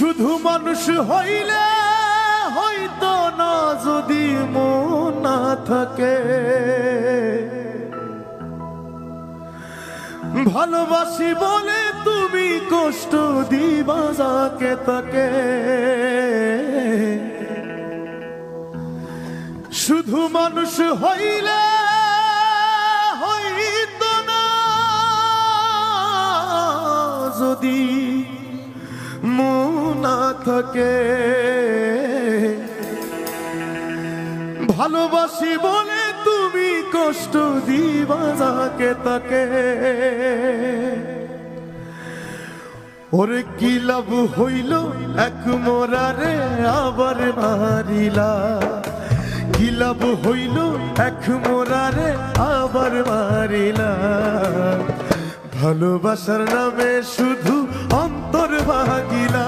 শুধু মানুষ হইলে হইতো না যদি মন না থাকে। ভালোবাসি বলে তুমি কষ্ট দিবা যাকে তাকে। শুধু মানুষ হইলে হইতো না যদি মন না থাকে। ভালোবাসি বলে তুমি কষ্ট দিবা যাকে তাকে। ওরে কি লাভ হইল এক মোরারে আবার মারিলা। কি লাভ হইল এক মোরারে আবার মারিলা। ভালোবাসার নামে শুধু অন্তর ভাগিলা।